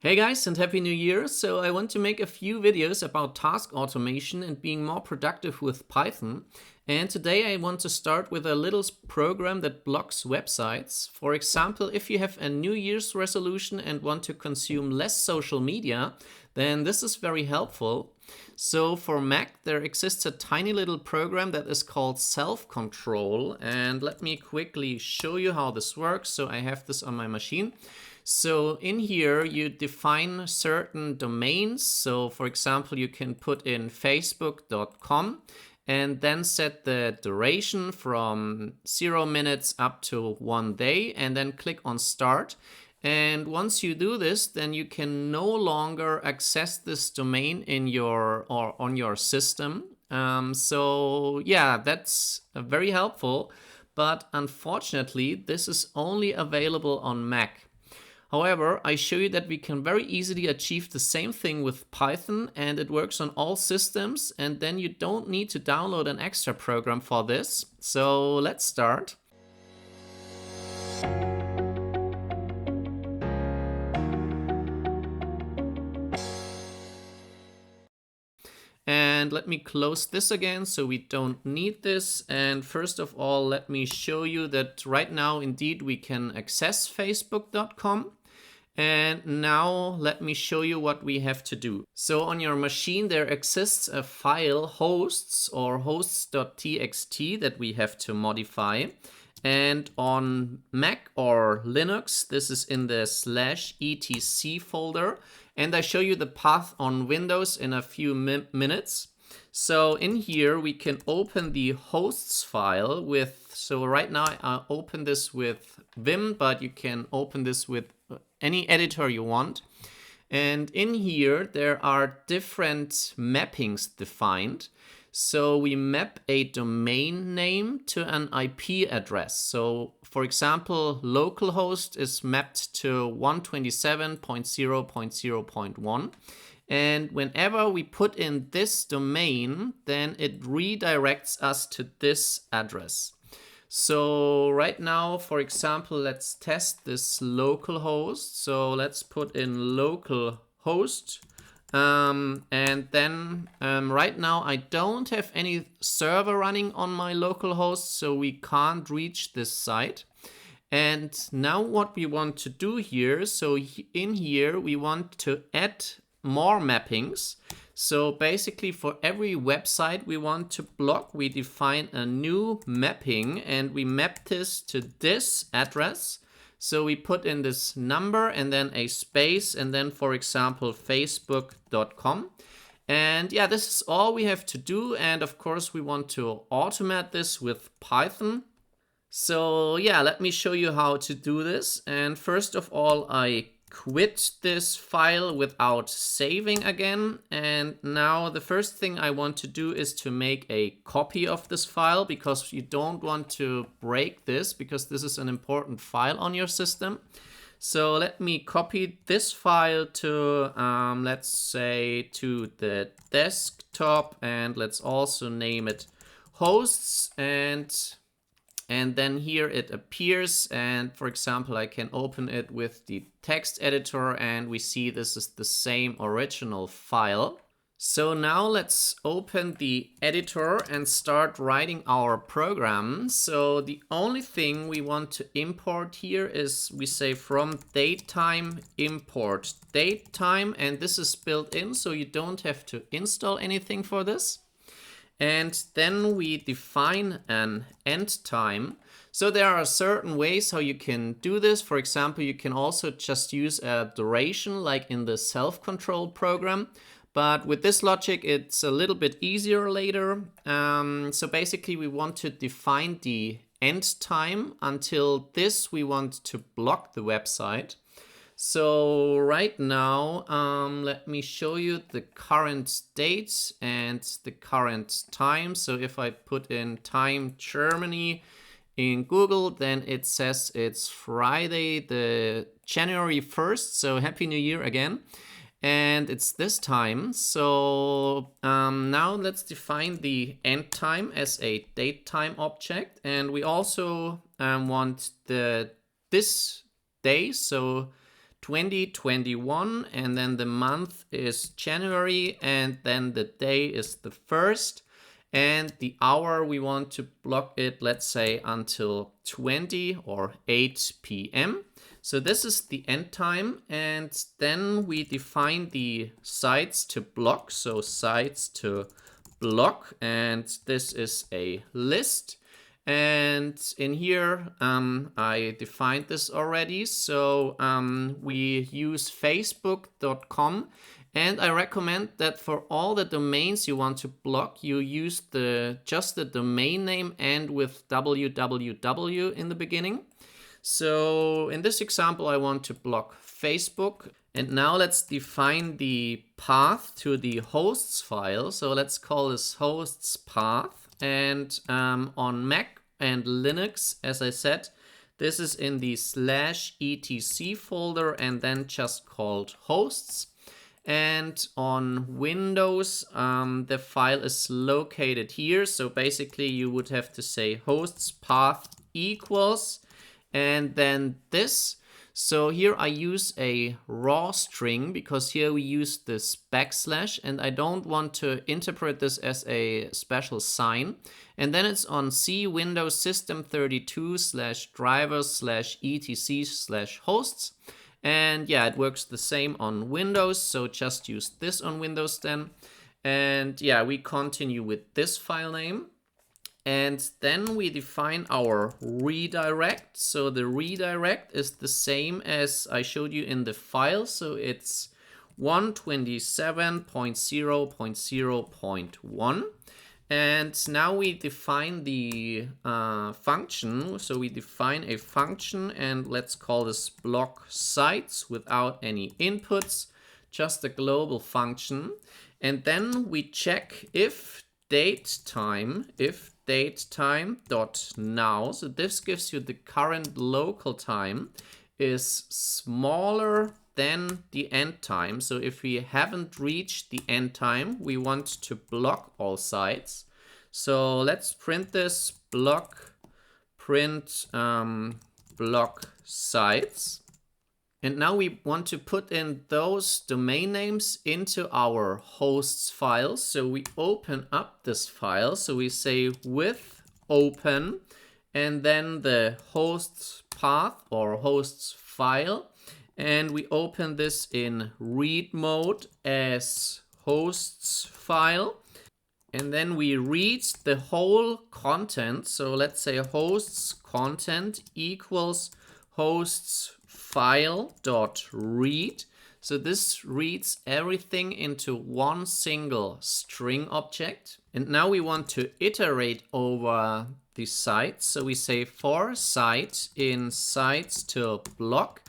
Hey guys, and Happy New Year! So I want to make a few videos about task automation and being more productive with Python. And today I want to start with a little program that blocks websites. For example, if you have a New Year's resolution and want to consume less social media, then this is very helpful. So for Mac, there exists a tiny little program that is called self-control. And let me quickly show you how this works. So I have this on my machine. So in here, you define certain domains. So for example, you can put in facebook.com and then set the duration from 0 minutes up to 1 day and then click on start. And once you do this, then you can no longer access this domain in your or on your system. So yeah, that's very helpful. But unfortunately, this is only available on Mac. However, I show you that we can very easily achieve the same thing with Python, and it works on all systems, and then you don't need to download an extra program for this. So let's start. And let me close this again so we don't need this. And first of all, let me show you that right now, indeed, we can access facebook.com. And now let me show you what we have to do. So on your machine, there exists a file hosts or hosts.txt that we have to modify. And on Mac or Linux, this is in the /etc folder. And I show you the path on Windows in a few minutes. So in here, we can open the hosts file with, so right now I open this with Vim, but you can open this with any editor you want. And in here, there are different mappings defined. So we map a domain name to an IP address. So for example, localhost is mapped to 127.0.0.1. And whenever we put in this domain, then it redirects us to this address. So right now, for example, let's test this localhost. So let's put in localhost. And then right now I don't have any server running on my localhost, so we can't reach this site. And now what we want to do here, so in here we want to add more mappings. So basically for every website we want to block, we define a new mapping and we map this to this address. So we put in this number and then a space and then, for example, facebook.com. And yeah, this is all we have to do. And of course, we want to automate this with Python. So yeah, let me show you how to do this. And first of all, I quit this file without saving again. And now the first thing I want to do is to make a copy of this file, because you don't want to break this, because this is an important file on your system. So let me copy this file to, let's say, to the desktop, and let's also name it hosts. And then here it appears, and for example, I can open it with the text editor and we see this is the same original file. So now let's open the editor and start writing our program. So the only thing we want to import here is we say from datetime import datetime, and this is built in, so you don't have to install anything for this. And then we define an end time. So there are certain ways how you can do this. For example, you can also just use a duration like in the self-control program. But with this logic, it's a little bit easier later. So basically, we want to define the end time. Until this, we want to block the website. So right now, let me show you the current date and the current time. So if I put in time Germany in Google, then it says it's Friday, the January 1st. So Happy New Year again. And it's this time. So now let's define the end time as a datetime object. And we also want this day. So 2021, and then the month is January, and then the day is the 1st, and the hour we want to block it, let's say, until 20 or 8 p.m. So this is the end time, and then we define the sites to block, so sites to block, and this is a list. And in here, I defined this already. So we use facebook.com. And I recommend that for all the domains you want to block, you use just the domain name and with www in the beginning. So in this example, I want to block Facebook. And now let's define the path to the hosts file. So let's call this hosts path. And on Mac and Linux, as I said, this is in the /etc folder and then just called hosts. And on Windows, the file is located here. So basically you would have to say hosts path equals and then this. So here I use a raw string because here we use this / and I don't want to interpret this as a special sign. And then it's on C Windows System 32/drivers/etc/hosts. And yeah, it works the same on Windows. So just use this on Windows then. And yeah, we continue with this file name. And then we define our redirect. So the redirect is the same as I showed you in the file. So it's 127.0.0.1. And now we define the function. So we define a function and let's call this block sites without any inputs, just a global function. And then we check if datetime dot now, so this gives you the current local time, is smaller than the end time. So if we haven't reached the end time, we want to block all sites. So let's print this block print block sites. And now we want to put in those domain names into our hosts file. So we open up this file. So we say with open and then the hosts path or hosts file. And we open this in read mode as hosts file. And then we read the whole content. So let's say hosts content equals hosts file.read. So this reads everything into one single string object. And now we want to iterate over the site. So we say for site in sites to block.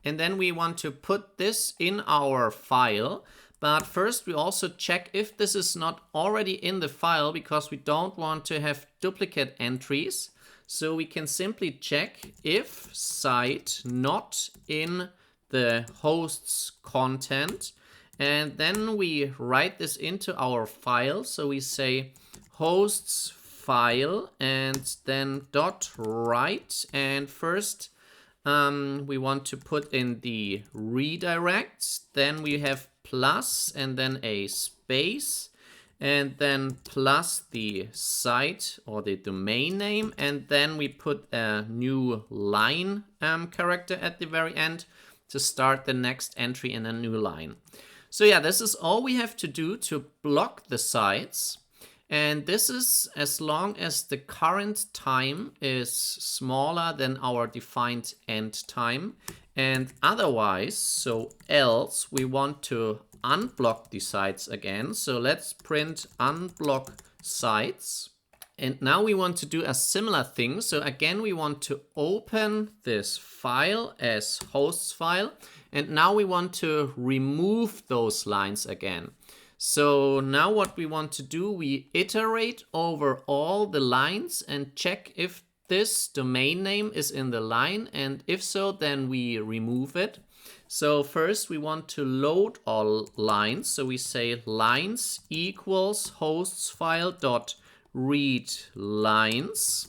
And then we want to put this in our file. But first we also check if this is not already in the file because we don't want to have duplicate entries. So we can simply check if site not in the host's content. And then we write this into our file. So we say hosts file and then .write. And first we want to put in the redirect. Then we have plus and then a space. And then plus the site or the domain name. And then we put a new line character at the very end to start the next entry in a new line. So yeah, this is all we have to do to block the sites. And this is as long as the current time is smaller than our defined end time. And otherwise, so else, we want to unblock the sites again. So let's print unblock sites. And now we want to do a similar thing. So again, we want to open this file as hosts file. And now we want to remove those lines again. So now what we want to do, we iterate over all the lines and check if this domain name is in the line. And if so, then we remove it. So first we want to load all lines. So we say lines equals hosts file dot read lines.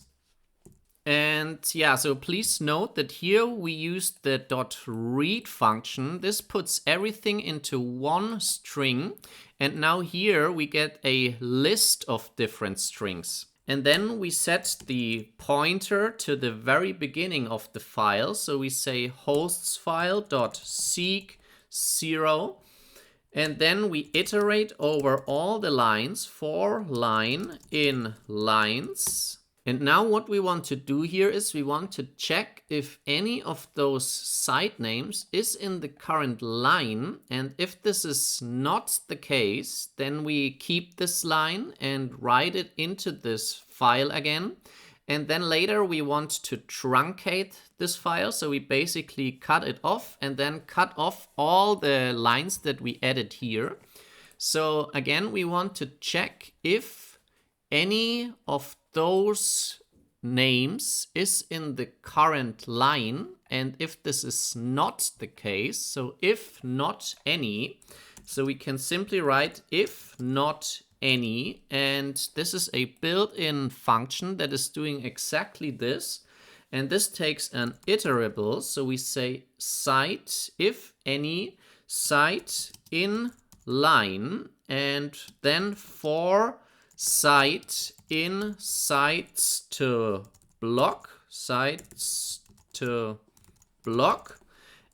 And yeah, so please note that here we used the .read function. This puts everything into one string. And now here we get a list of different strings. And then we set the pointer to the very beginning of the file. So we say hostsfile.seek 0. And then we iterate over all the lines for line in lines. And now what we want to do here is we want to check if any of those site names is in the current line. And if this is not the case, then we keep this line and write it into this file again. And then later we want to truncate this file. So we basically cut it off and then cut off all the lines that we added here. So again, we want to check if any of those names is in the current line, and if this is not the case, so if not any, so we can simply write if not any, and this is a built-in function that is doing exactly this, and this takes an iterable, so we say site if any site in line, and then for site in sites to block,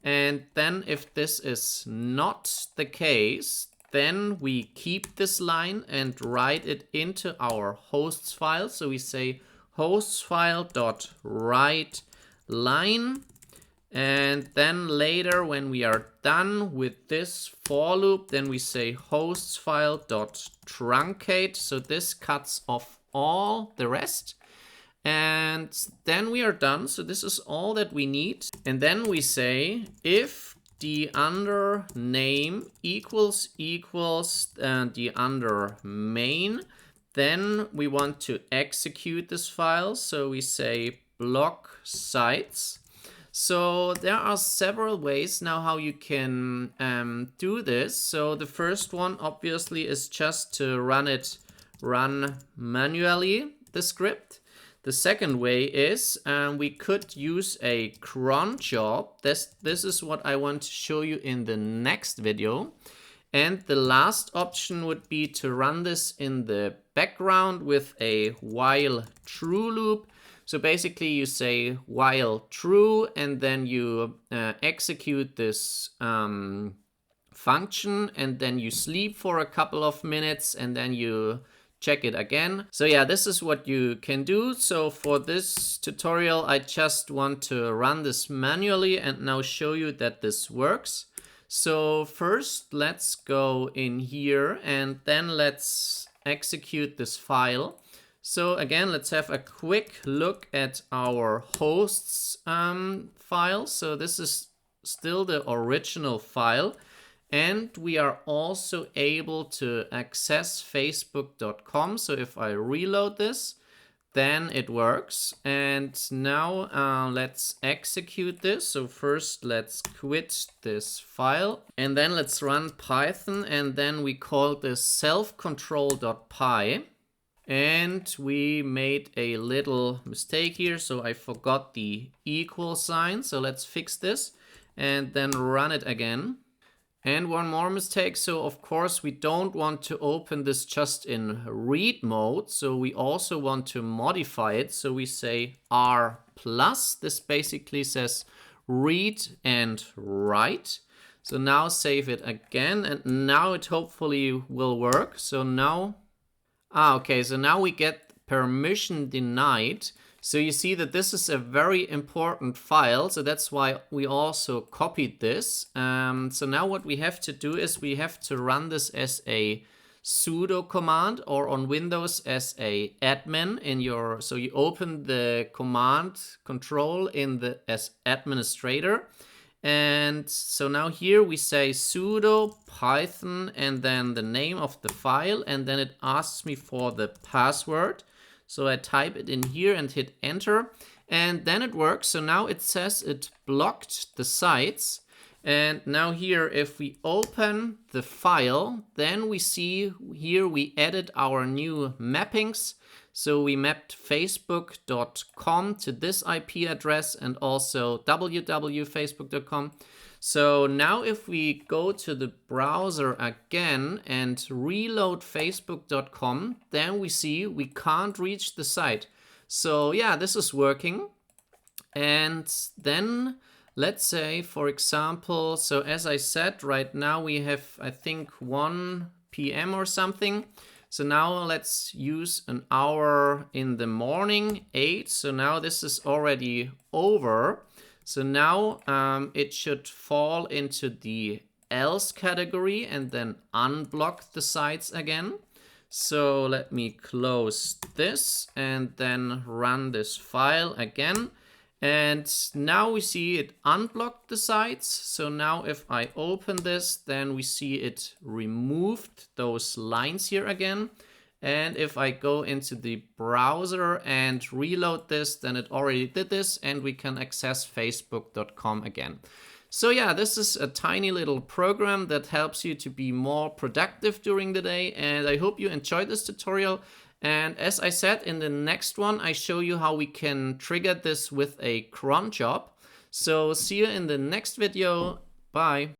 and then if this is not the case, then we keep this line and write it into our hosts file. So we say hosts file.write line. And then later when we are done with this for loop, then we say hosts file.truncate. So this cuts off all the rest. And then we are done. So this is all that we need. And then we say if the under name equals the under main, then we want to execute this file. So we say block sites. So there are several ways now how you can do this. So the first one obviously is just to run manually the script. The second way is we could use a cron job. This is what I want to show you in the next video. And the last option would be to run this in the background with a while true loop. So basically you say while true and then you execute this function and then you sleep for a couple of minutes and then you check it again. So yeah, this is what you can do. So for this tutorial, I just want to run this manually and now show you that this works. So first let's go in here and then let's execute this file. So again, let's have a quick look at our hosts file. So this is still the original file. And we are also able to access facebook.com. So if I reload this, then it works. And now let's execute this. So first let's quit this file. And then let's run Python. And then we call this self-control.py. And we made a little mistake here, so I forgot the equal sign. So let's fix this and then run it again. And one more mistake. So of course we don't want to open this just in read mode. So we also want to modify it. So we say R+. This basically says read and write. So now save it again. And now it hopefully will work. So now... okay, so now we get permission denied. So you see that this is a very important file. So that's why we also copied this. So now what we have to do is we have to run this as a sudo command or on Windows as a admin in your, so you open the command control in the as administrator. And so now here we say sudo python and then the name of the file, and then it asks me for the password. So I type it in here and hit enter, and then it works. So now it says it blocked the sites. And now here, if we open the file, then we see here we added our new mappings. So we mapped facebook.com to this IP address and also www.facebook.com. So now if we go to the browser again and reload facebook.com, then we see we can't reach the site. So yeah, this is working. And then let's say, for example, so as I said, right now we have, I think, 1 p.m. or something. So now let's use an hour in the morning, 8. So now this is already over. So now it should fall into the else category and then unblock the sites again. So let me close this and then run this file again. And now we see it unblocked the sites. So now if I open this, then we see it removed those lines here again. And if I go into the browser and reload this, then it already did this and we can access facebook.com again. So yeah, this is a tiny little program that helps you to be more productive during the day. And I hope you enjoyed this tutorial. And as I said, in the next one, I show you how we can trigger this with a cron job. So see you in the next video. Bye.